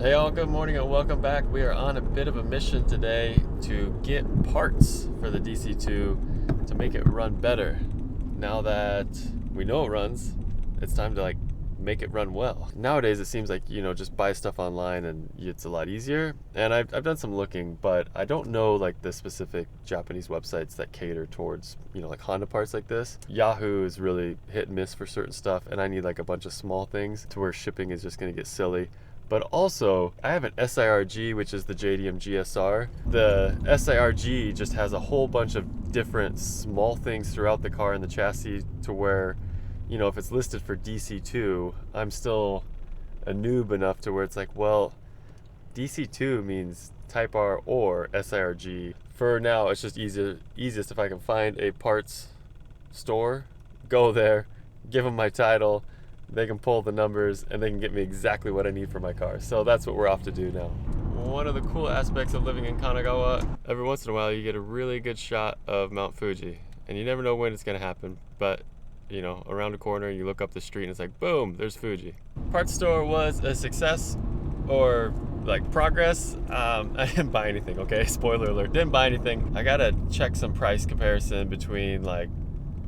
Hey all, good morning and welcome back. We are on a bit of a mission today to get parts for the DC2 to make it run better. Now that we know it runs, it's time to make it run well. Nowadays it seems like, just buy stuff online and it's a lot easier. And I've done some looking, but I don't know the specific Japanese websites that cater towards, like Honda parts like this. Yahoo is really hit and miss for certain stuff, and I need a bunch of small things to where shipping is just gonna get silly. But also, I have an SIRG, which is the JDM GSR. The SIRG just has a whole bunch of different small things throughout the car and the chassis to where, if it's listed for DC2, I'm still a noob enough to where it's well, DC2 means Type R or SIRG. For now, it's just easiest if I can find a parts store, go there, give them my title, they can pull the numbers and they can get me exactly what I need for my car. So that's what we're off to do now. One of the cool aspects of living in Kanagawa, every once in a while you get a really good shot of Mount Fuji, and you never know when it's gonna happen, but around the corner you look up the street and it's boom, there's Fuji. Parts store was a success, or progress. I didn't buy anything, okay? Spoiler alert, didn't buy anything. I gotta check some price comparison between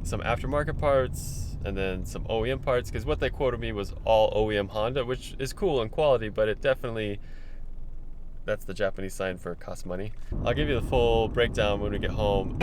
some aftermarket parts and then some OEM parts, because what they quoted me was all OEM Honda, which is cool and quality, but it definitely, that's the Japanese sign for it costs money. I'll give you the full breakdown when we get home.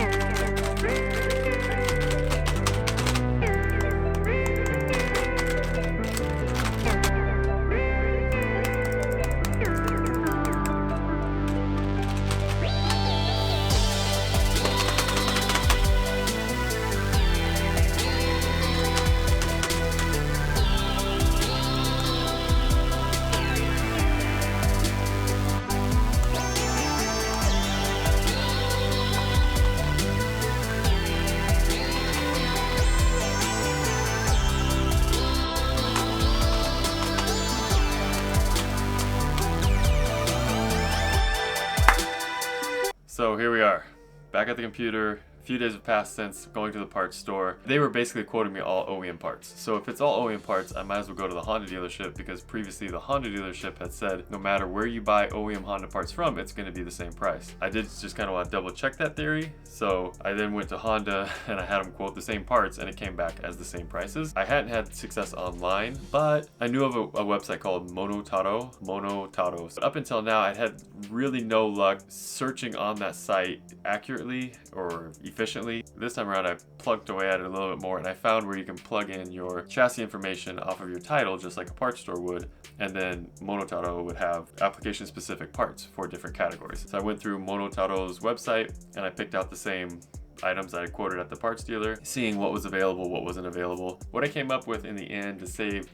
So here we are, back at the computer. A few days have passed since going to the parts store. They were basically quoting me all OEM parts. So if it's all OEM parts, I might as well go to the Honda dealership, because previously the Honda dealership had said no matter where you buy OEM Honda parts from, it's going to be the same price. I did just kind of want to double check that theory. So I then went to Honda and I had them quote the same parts, and it came back as the same prices. I hadn't had success online, but I knew of a website called Monotaro. So up until now, I had really no luck searching on that site accurately or efficiently. This time around I plugged away at it a little bit more, and I found where you can plug in your chassis information off of your title just like a parts store would, and then Monotaro would have application specific parts for different categories. So I went through Monotaro's website and I picked out the same items that I quoted at the parts dealer, seeing what was available, what wasn't available. What I came up with in the end to save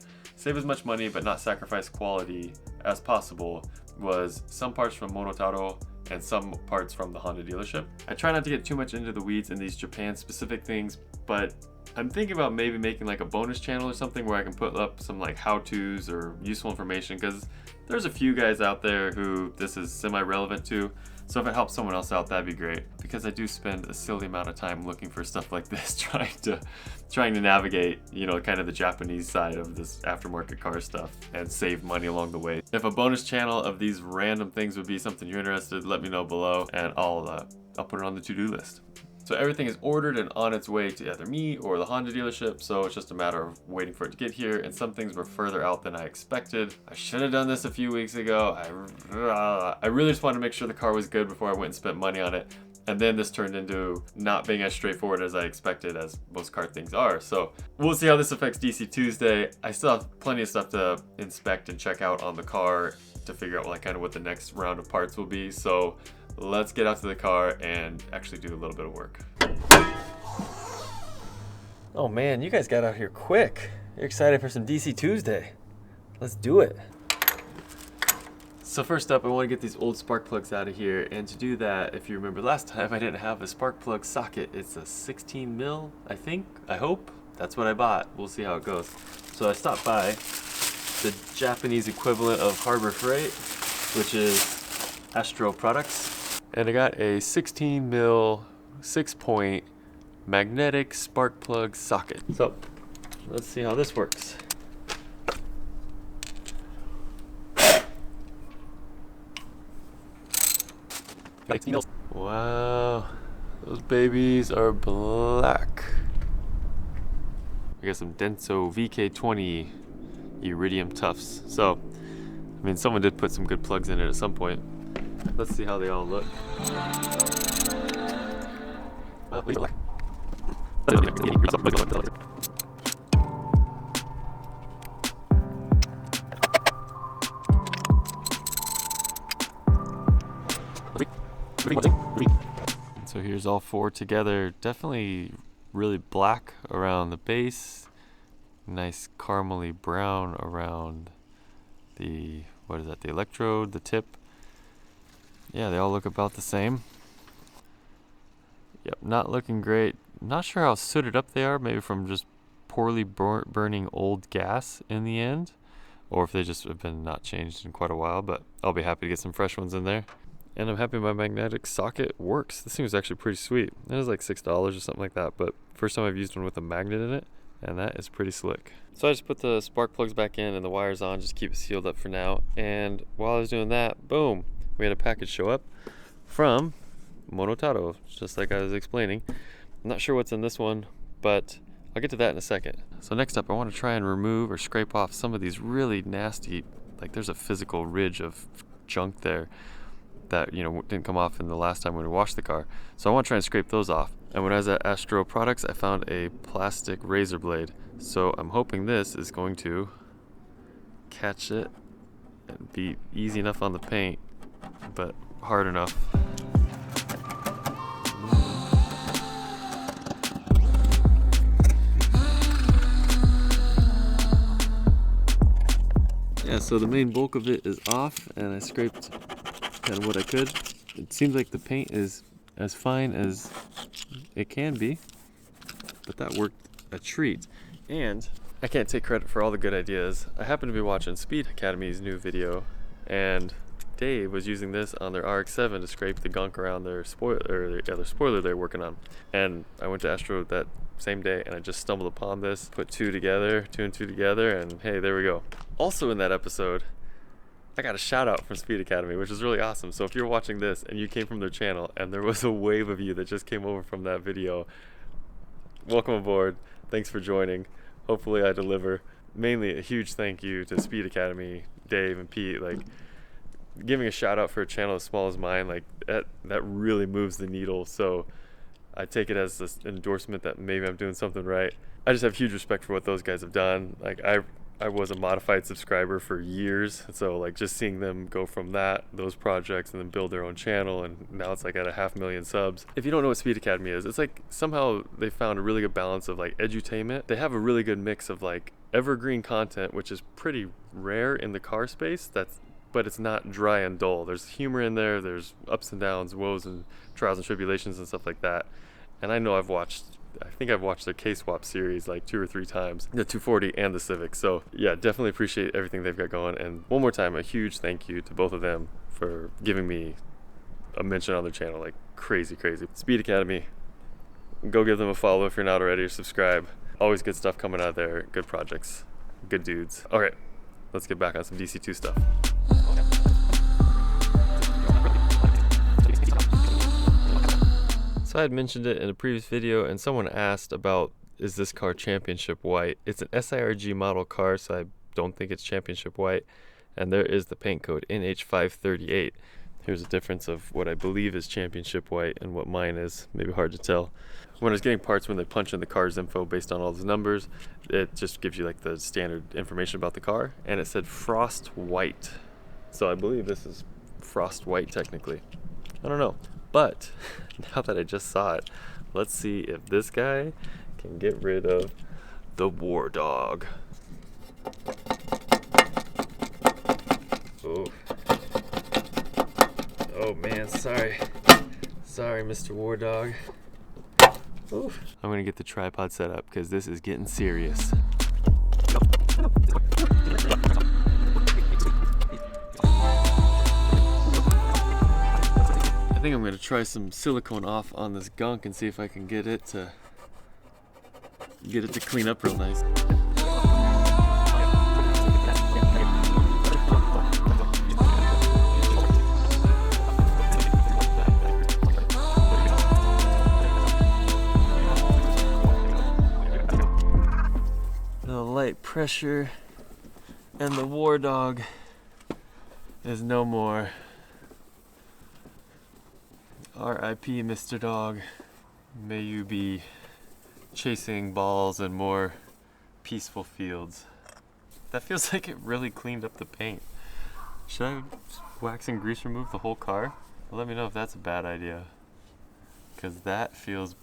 as much money but not sacrifice quality as possible was some parts from Monotaro and some parts from the Honda dealership. I try not to get too much into the weeds in these Japan specific things, but I'm thinking about maybe making a bonus channel or something where I can put up some how-tos or useful information, because there's a few guys out there who this is semi-relevant to. So if it helps someone else out, that'd be great, because I do spend a silly amount of time looking for stuff like this, trying to navigate, kind of the Japanese side of this aftermarket car stuff and save money along the way. If a bonus channel of these random things would be something you're interested in, let me know below, and I'll put it on the to-do list. So everything is ordered and on its way to either me or the Honda dealership, so it's just a matter of waiting for it to get here, and some things were further out than I expected. I should have done this a few weeks ago. I really just wanted to make sure the car was good before I went and spent money on it, and then this turned into not being as straightforward as I expected, as most car things are. So we'll see how this affects DC Tuesday. I still have plenty of stuff to inspect and check out on the car to figure out kind of what the next round of parts will be. So let's get out to the car and actually do a little bit of work. Oh man, you guys got out here quick. You're excited for some DC Tuesday. Let's do it. So first up, I want to get these old spark plugs out of here, and to do that, if you remember last time, I didn't have a spark plug socket. It's a 16 mil, I hope. That's what I bought. We'll see how it goes. So I stopped by the Japanese equivalent of Harbor Freight, which is Astro Products. And I got a 16 mil 6-point magnetic spark plug socket. So let's see how this works. Wow, those babies are black. We got some Denso VK20 iridium tufts. So, I mean, someone did put some good plugs in it at some point. Let's see how they all look. So here's all four together. Definitely really black around the base. Nice caramely brown around the, what is that, the electrode, the tip. Yeah, they all look about the same. Yep, not looking great. Not sure how sooted up they are, maybe from just poorly burning old gas in the end, or if they just have been not changed in quite a while, but I'll be happy to get some fresh ones in there. And I'm happy my magnetic socket works. This thing was actually pretty sweet. It was like $6 or something like that, but first time I've used one with a magnet in it, and that is pretty slick. So I just put the spark plugs back in and the wires on, just keep it sealed up for now. And while I was doing that, boom, we had a package show up from Monotaro, just like I was explaining. I'm not sure what's in this one, but I'll get to that in a second. So next up, I want to try and remove or scrape off some of these really nasty, like there's a physical ridge of junk there that, you know, didn't come off in the last time when we washed the car. So I want to try and scrape those off. And when I was at Astro Products, I found a plastic razor blade. So I'm hoping this is going to catch it and be easy enough on the paint, but hard enough. Yeah, so the main bulk of it is off, and I scraped kind of what I could. It seems like the paint is as fine as it can be, but that worked a treat. And I can't take credit for all the good ideas. I happened to be watching Speed Academy's new video, and Dave was using this on their RX-7 to scrape the gunk around their spoiler, their spoiler they're working on. And I went to Astro that same day, and I just stumbled upon this, put two and two together, and hey, there we go. Also in that episode, I got a shout out from Speed Academy, which is really awesome. So if you're watching this and you came from their channel and there was a wave of you that just came over from that video, welcome aboard. Thanks for joining. Hopefully I deliver. Mainly a huge thank you to Speed Academy, Dave and Pete. Like, giving a shout out for a channel as small as mine, like that really moves the needle. So I take it as this endorsement that maybe I'm doing something right. I just have huge respect for what those guys have done. Like I was a modified subscriber for years, so like just seeing them go from those projects and then build their own channel, and now it's like at 500,000 subs. If you don't know what Speed Academy is, it's like somehow they found a really good balance of like edutainment. They have a really good mix of like evergreen content, which is pretty rare in the car space, but it's not dry and dull. There's humor in there, there's ups and downs, woes and trials and tribulations and stuff like that. And I know I think I've watched their K-Swap series like 2 or 3 times, the 240 and the Civic. So yeah, definitely appreciate everything they've got going. And one more time, a huge thank you to both of them for giving me a mention on their channel. Like crazy. Speed Academy, go give them a follow if you're not already, or subscribe. Always good stuff coming out of there, good projects, good dudes. All right, let's get back on some DC2 stuff. So I had mentioned it in a previous video, and someone asked about, is this car championship white? It's an SIRG model car, so I don't think it's championship white. And there is the paint code, NH538. Here's a difference of what I believe is championship white and what mine is. Maybe hard to tell. When I was getting parts, when they punch in the car's info based on all those numbers, it just gives you like the standard information about the car, and it said frost white. So I believe this is frost white technically. I don't know. But now that I just saw it, let's see if this guy can get rid of the war dog. Oh. Oh man, sorry. Sorry, Mr. War Dog. Oof. I'm gonna get the tripod set up because this is getting serious. I think I'm gonna try some silicone off on this gunk and see if I can get it to clean up real nice. pressure, and the war dog is no more. R.I.P. Mr. Dog. May you be chasing balls in more peaceful fields. That feels like it really cleaned up the paint. Should I wax and grease remove the whole car? Well, let me know if that's a bad idea, because that feels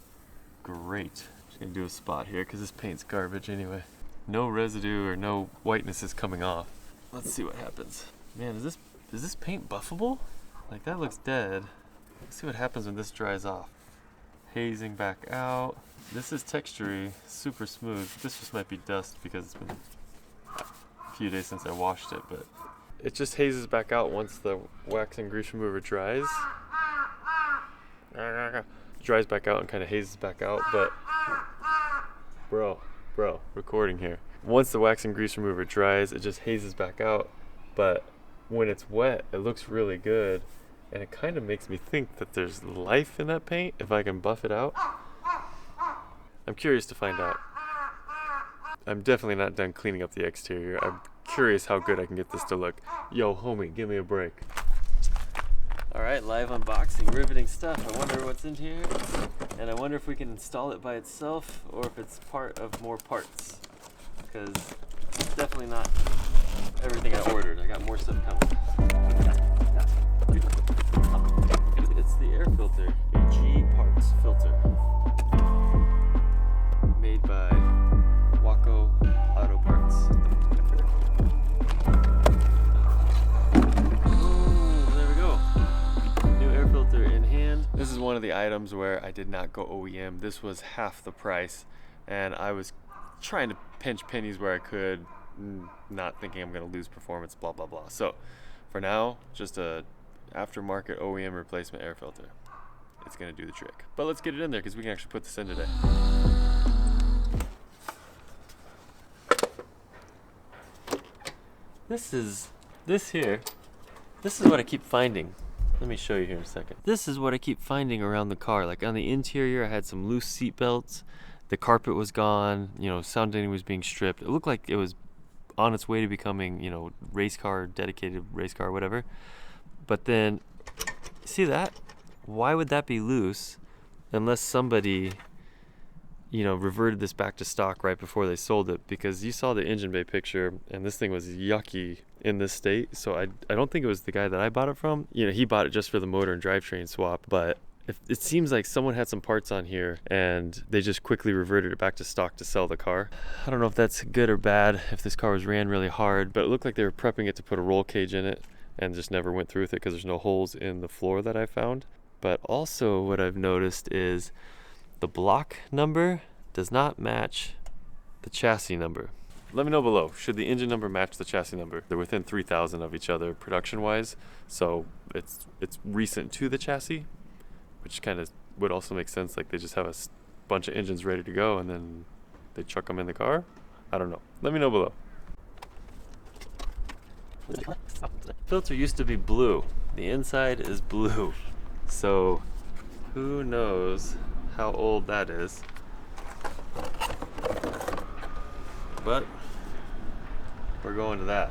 great. Just gonna do a spot here because this paint's garbage anyway. No residue or no whiteness is coming off. Let's see what happens. Man, is this paint buffable? Like, that looks dead. Let's see what happens when this dries off. Hazing back out. This is textury, super smooth. This just might be dust because it's been a few days since I washed it, but it just hazes back out once the wax and grease remover dries. Dries back out and kind of hazes back out, but bro, recording here. Once the wax and grease remover dries, it just hazes back out, but when it's wet, it looks really good, and it kind of makes me think that there's life in that paint if I can buff it out. I'm curious to find out. I'm definitely not done cleaning up the exterior. I'm curious how good I can get this to look. Yo, homie, give me a break. Alright, live unboxing, riveting stuff. I wonder what's in here, and I wonder if we can install it by itself or if it's part of more parts, because it's definitely not everything I ordered. I got more stuff coming. It's the air filter, a G Parts filter, made by Waco Auto Parts. There we go. New air filter in hand. This is one of the items where I did not go OEM. This was half the price, and I was trying to pinch pennies where I could, not thinking I'm going to lose performance, blah blah blah. So for now, just a aftermarket OEM replacement air filter. It's going to do the trick. But let's get it in there because we can actually put this in today. This is what I keep finding. Let me show you here in a second. This is what I keep finding around the car. Like on the interior, I had some loose seat belts. The carpet was gone. You know, sounding was being stripped. It looked like it was on its way to becoming, you know, race car, dedicated race car, whatever. But then, see that? Why would that be loose unless somebody, you know, reverted this back to stock right before they sold it? Because you saw the engine bay picture, and this thing was yucky in this state. So I don't think it was the guy that I bought it from. You know, he bought it just for the motor and drivetrain swap. But it seems like someone had some parts on here and they just quickly reverted it back to stock to sell the car. I don't know if that's good or bad, if this car was ran really hard, but it looked like they were prepping it to put a roll cage in it and just never went through with it because there's no holes in the floor that I found. But also what I've noticed is the block number does not match the chassis number. Let me know below, should the engine number match the chassis number? They're within 3,000 of each other production wise, so it's recent to the chassis, which kind of would also make sense. Like they just have a bunch of engines ready to go and then they chuck them in the car. I don't know. Let me know below. Filter used to be blue. The inside is blue. So who knows how old that is. But we're going to that.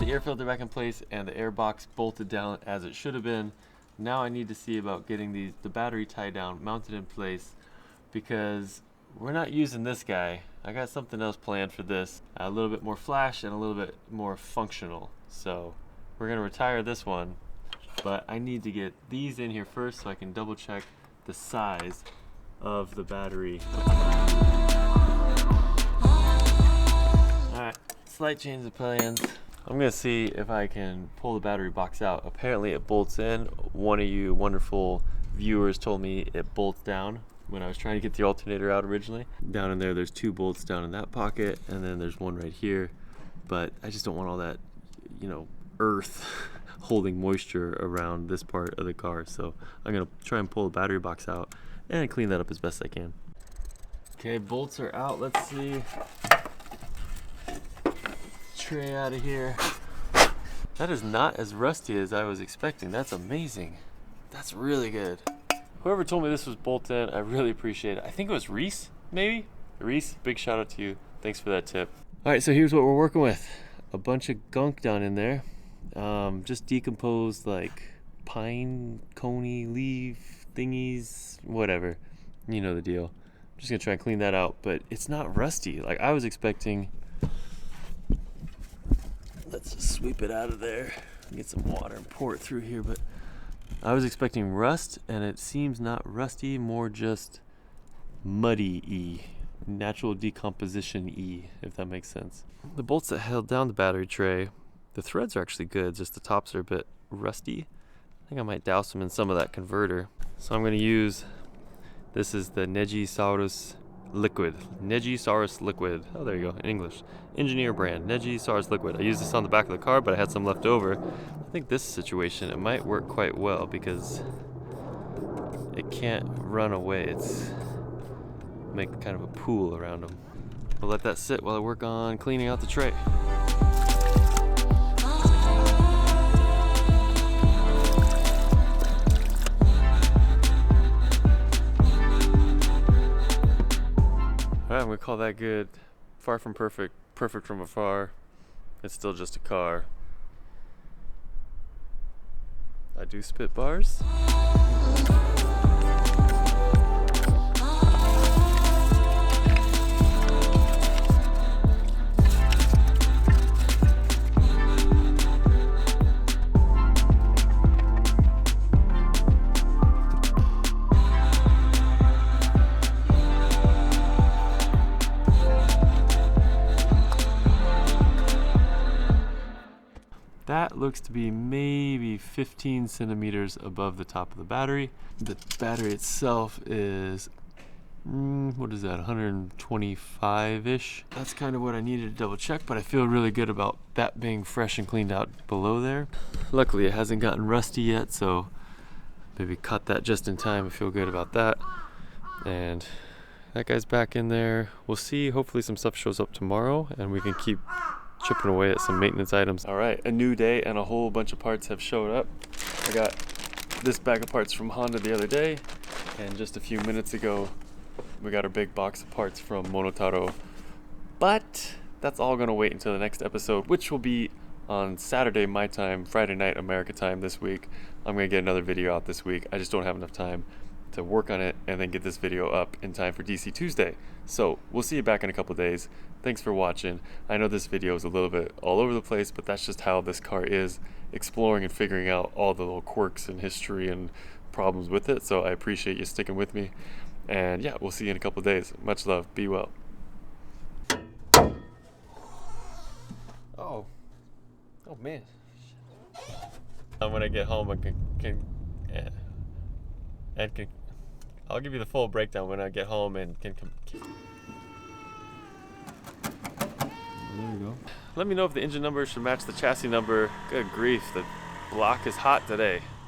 Air filter back in place and the air box bolted down as it should have been. Now I need to see about getting the battery tied down, mounted in place, because we're not using this guy. I got something else planned for this, a little bit more flash and a little bit more functional. So we're gonna retire this one, but I need to get these in here first so I can double check the size of the battery. All right, slight change of plans. I'm gonna see if I can pull the battery box out. Apparently it bolts in. One of you wonderful viewers told me it bolts down when I was trying to get the alternator out originally. Down in there, there's 2 bolts down in that pocket, and then there's one right here. But I just don't want all that, you know, earth holding moisture around this part of the car. So I'm gonna try and pull the battery box out and clean that up as best I can. Okay, bolts are out. Let's see. Tray out of here. That is not as rusty as I was expecting. That's amazing. That's really good. Whoever told me this was bolt in, I really appreciate it. I think it was Reese, maybe? Reese, big shout out to you. Thanks for that tip. All right, so here's what we're working with. A bunch of gunk down in there. Just decomposed like pine, coney, leaf thingies, whatever. You know the deal. I'm just gonna try and clean that out, but it's not rusty. Like I was expecting. Let's just sweep it out of there. Get some water and pour it through here, but I was expecting rust, and it seems not rusty, more just muddy-y, natural decomposition-y, if that makes sense. The bolts that held down the battery tray, the threads are actually good, just the tops are a bit rusty. I think I might douse them in some of that converter. So I'm going to use, this is the Negisaurus liquid. Negisaurus liquid. Oh, there you go, in English. Engineer brand, Negisaurus liquid. I used this on the back of the car, but I had some left over. I think this situation, it might work quite well because it can't run away. It's make kind of a pool around them. We'll let that sit while I work on cleaning out the tray. Alright, I'm gonna call that good. Far from perfect, perfect from afar. It's still just a car. I do spit bars. That looks to be maybe 15 centimeters above the top of the battery. The battery itself is, what is that, 125-ish? That's kind of what I needed to double check, but I feel really good about that being fresh and cleaned out below there. Luckily it hasn't gotten rusty yet, so maybe cut that just in time. I feel good about that. And that guy's back in there. We'll see, hopefully some stuff shows up tomorrow and we can keep chipping away at some maintenance items. All right, a new day and a whole bunch of parts have showed up. I got this bag of parts from Honda the other day, and just a few minutes ago, we got a big box of parts from Monotaro. But that's all gonna wait until the next episode, which will be on Saturday my time, Friday night America time this week. I'm gonna get another video out this week. I just don't have enough time to work on it and then get this video up in time for DC Tuesday. So we'll see you back in a couple days. Thanks for watching. I know this video is a little bit all over the place, but that's just how this car is, exploring and figuring out all the little quirks and history and problems with it. So I appreciate you sticking with me. And yeah, we'll see you in a couple days. Much love. Be well. Oh man. When I get home, I can I'll give you the full breakdown when I get home and can. There you go. Let me know if the engine number should match the chassis number. Good grief, the block is hot today.